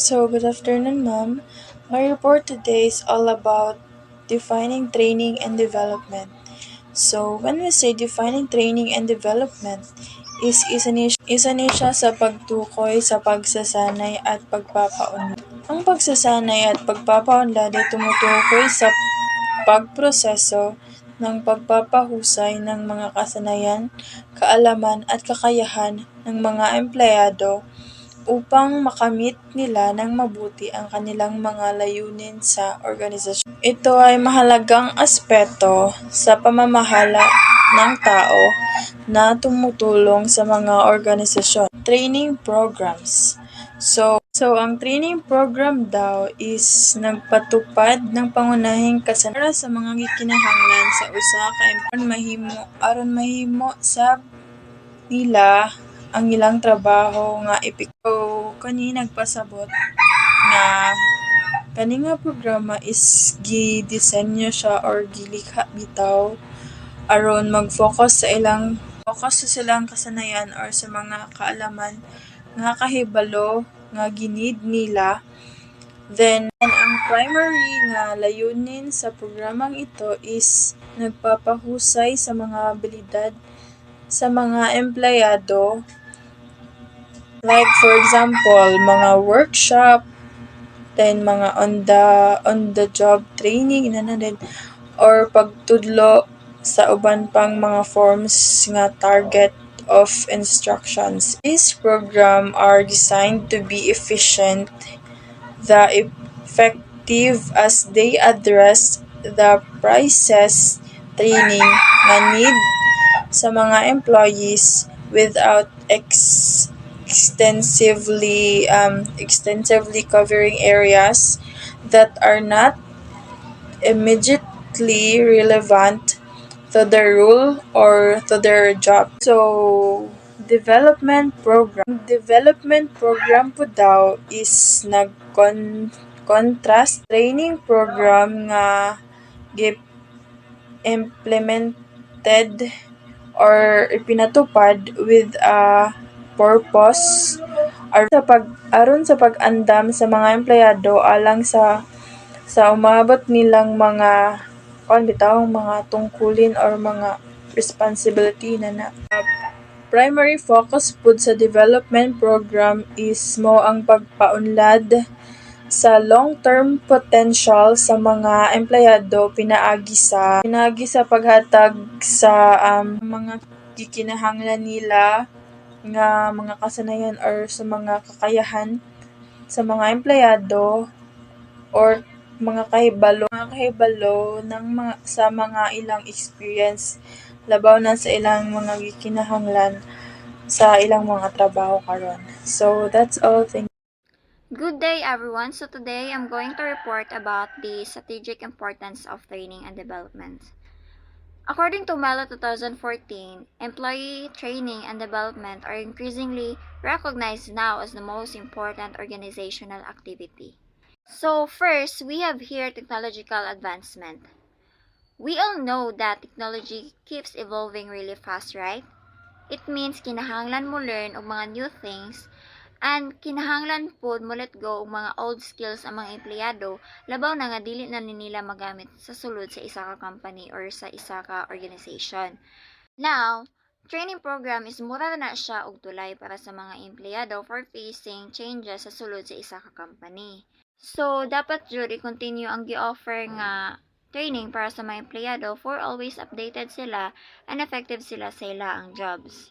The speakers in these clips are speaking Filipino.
So, good afternoon, ma'am. My report today is all about defining training and development. So, when we say defining training and development, isa ni siya sa pagtukoy sa pagsasanay at pagpapaunlad. Ang pagsasanay at pagpapaunlad ay tumutukoy sa pagproseso ng pagpapahusay ng mga kasanayan, kaalaman at kakayahan ng mga empleyado upang makamit nila ng mabuti ang kanilang mga layunin sa organisasyon. Ito ay mahalagang aspeto sa pamamahala ng tao na tumutulong sa mga organisasyon. Training programs. So ang training program daw is nagpatupad ng pangunahing kasanayan para sa mga gikinahanglan sa usa ka aron mahimo sab nila ang ilang trabaho nga epektibo. Kani nagpasabot nga kani nga programa is gidisenyo siya or gilikha bitaw aron mag-focus sa silang kasanayan or sa mga kaalaman nga kahibalo nga ginid nila. Then ang primary nga layunin sa programang ito is nagpapahusay sa mga abilidad sa mga empleyado. Like for example, mga workshop, then mga on the job training or pagtudlo sa uban pang mga forms nga target of instructions. These programs are designed to be efficient, effective as they address the process training nga need sa mga employees without extensively covering areas that are not immediately relevant to their role or to their job. So, development program po daw is contrast training program nga implemented or ipinatupad with a purpose aron sa pag-andam sa mga empleyado alang sa umabot nilang mga mga tungkulin or mga responsibility na. Primary focus pud sa development program is mo ang pagpaunlad sa long-term potential sa mga empleyado pinaagi sa paghatag sa mga gikinahanglan nila nga mga kasanayan or sa mga kakayahan sa mga empleyado or mga kahibalo sa mga ilang experience labaw na sa ilang mga gikinahanglan sa ilang mga trabaho karon. So that's all. Thank Good day, everyone. So today I'm going to report about the strategic importance of training and development. According to Melo 2014, employee training and development are increasingly recognized now as the most important organizational activity. So first, we have here technological advancement. We all know that technology keeps evolving really fast, right? It means kinahanglan mo learn og mga new things and kinahanglan pod mo let go og mga old skills ang mga empleyado labaw na nga dili na nila magamit sa sulod sa isa ka company or sa isa ka organization. Now, training program is mura na siya og tulay para sa mga empleyado for facing changes sa sulod sa isa ka company. So, dapat jud i-continue ang gi-offer nga training para sa mga empleyado for always updated sila and effective sila sa ilang jobs.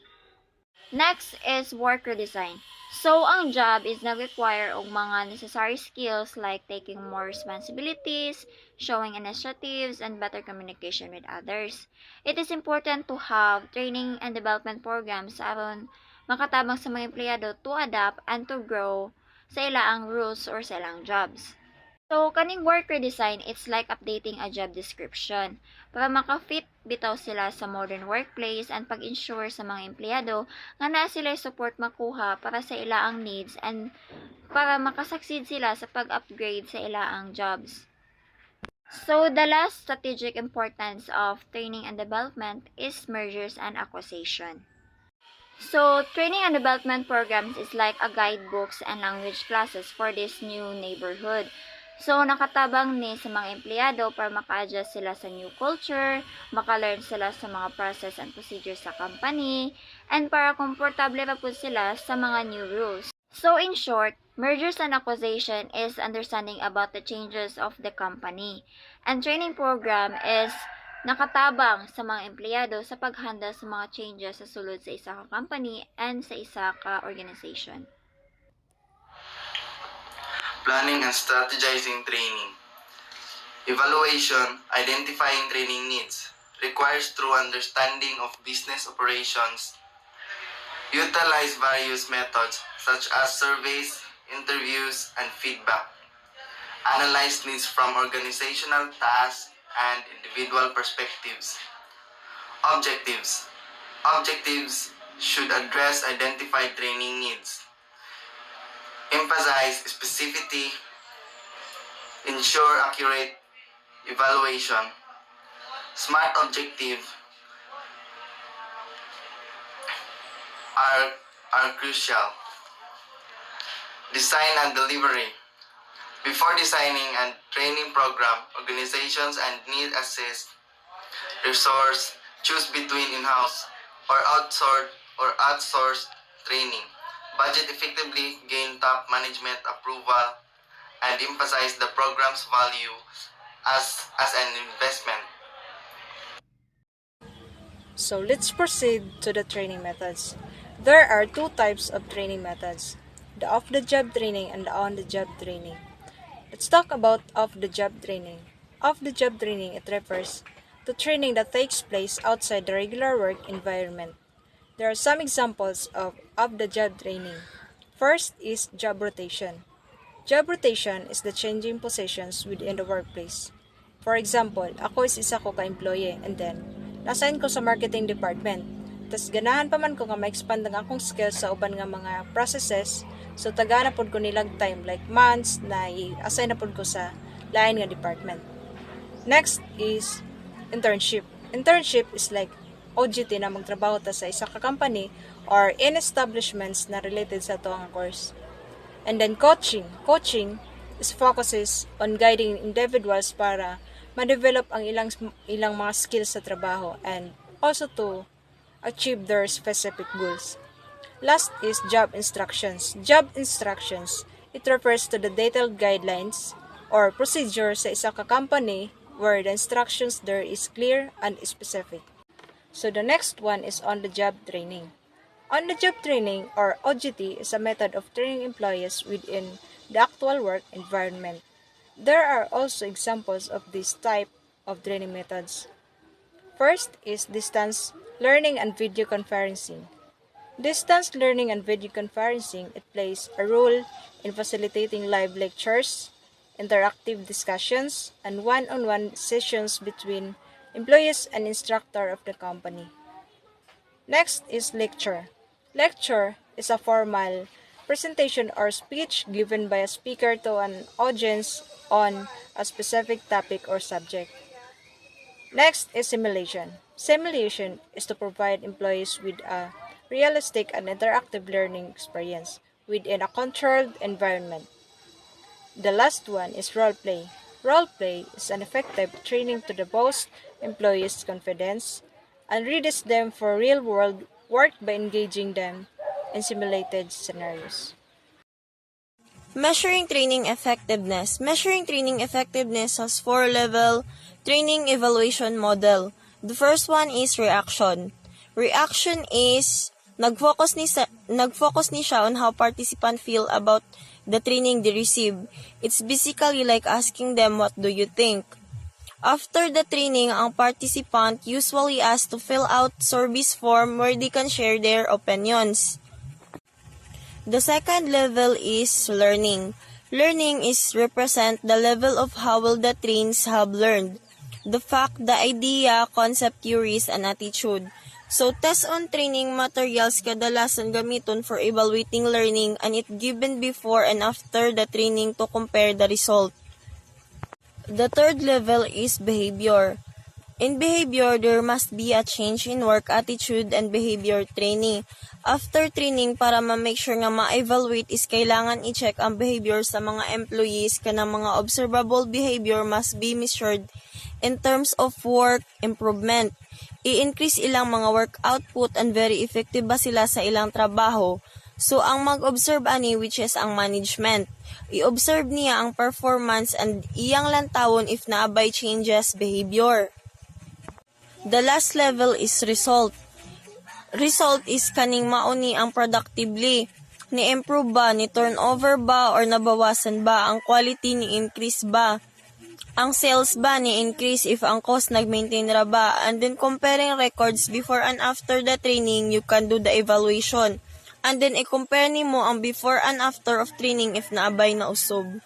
Next is work redesign. So, ang job is nag-require og mga necessary skills like taking more responsibilities, showing initiatives, and better communication with others. It is important to have training and development programs aron makatabang sa mga empleyado to adapt and to grow sa ilaang rules or sa ilang jobs. So, kaning work redesign, it's like updating a job description para makafit bitaw sila sa modern workplace and pag-ensure sa mga empleyado nga naa sila support makuha para sa ilaang needs and para makasucceed sila sa pag-upgrade sa ilaang jobs. So, the last strategic importance of training and development is mergers and acquisition. So, training and development programs is like a guidebooks and language classes for this new neighborhood. So, nakatabang ni sa mga empleyado para maka-adjust sila sa new culture, maka-learn sila sa mga process and procedures sa company, and para komportable pa po sila sa mga new rules. So, in short, mergers and acquisition is understanding about the changes of the company. And training program is nakatabang sa mga empleyado sa paghanda sa mga changes sa sulod sa isa ka company and sa isa ka organization. Planning and strategizing training. Evaluation, identifying training needs, requires true understanding of business operations. Utilize various methods such as surveys, interviews, and feedback. Analyze needs from organizational tasks and individual perspectives. Objectives. Objectives should address identified training needs. Emphasize specificity, ensure accurate evaluation. SMART objectives are crucial. Design and delivery. Before designing a training program, organizations and need assess resource, choose between in-house or outsourced training. Budget effectively, gain top management approval, and emphasize the program's value as an investment. So let's proceed to the training methods. There are two types of training methods, the off-the-job training and the on-the-job training. Let's talk about off-the-job training. Off-the-job training, it refers to training that takes place outside the regular work environment. There are some examples of off-the-job training. First is job rotation. Job rotation is the changing positions within the workplace. For example, ako is isa ko ka-employee and then, na-assign ko sa marketing department. Tapos ganahan pa man ko nga ma-expand ang akong skills sa uban nga mga processes. So taga na pod ko nilang time like months na i-assign na pod ko sa lain nga department. Next is internship. Internship is like OJT na magtrabaho ta sa isa ka company or in establishments na related sa to ang course. And then coaching. Coaching is focuses on guiding individuals para ma-develop ang ilang mga skills sa trabaho and also to achieve their specific goals. Last is job instructions. Job instructions, it refers to the detailed guidelines or procedures sa isa ka company where the instructions there is clear and specific. So the next one is on-the-job training. On-the-job training or OJT is a method of training employees within the actual work environment. There are also examples of this type of training methods. First is distance learning and video conferencing. Distance learning and video conferencing, it plays a role in facilitating live lectures, interactive discussions, and one-on-one sessions between employees and instructor of the company. Next is lecture. Lecture is a formal presentation or speech given by a speaker to an audience on a specific topic or subject. Next is simulation. Simulation is to provide employees with a realistic and interactive learning experience within a controlled environment. The last one is role play. Role play is an effective training to boost employees' confidence and readies them for real-world work by engaging them in simulated scenarios. Measuring training effectiveness. Measuring training effectiveness has four-level training evaluation model. The first one is reaction. Reaction is nag-focus ni siya on how participants feel about the training they receive. It's basically like asking them, what do you think? After the training, ang participant usually asked to fill out service form where they can share their opinions. The second level is learning. Learning is represent the level of how well the trains have learned. The fact, the idea, concept, theories, and attitude. So, test on training materials kadalasan gamiton for evaluating learning and it given before and after the training to compare the result. The third level is behavior. In behavior, there must be a change in work attitude and behavior training. After training, para ma-make sure nga ma-evaluate is kailangan i-check ang behavior sa mga employees kanang mga observable behavior must be measured in terms of work improvement. I-increase ilang mga work output and very effective ba sila sa ilang trabaho. So, ang mag-observe ani which is ang management. I-observe niya ang performance and iyang lantawon if naabay changes behavior. The last level is result. Result is kaning mauni ang productively. Ni-improve ba, ni turnover ba, or nabawasan ba, ang quality ni increase ba, ang sales ba ni increase if ang cost nag-maintain ra ba, and then comparing records before and after the training, you can do the evaluation. And then i-compare nimo ang before and after of training if naabay na usab.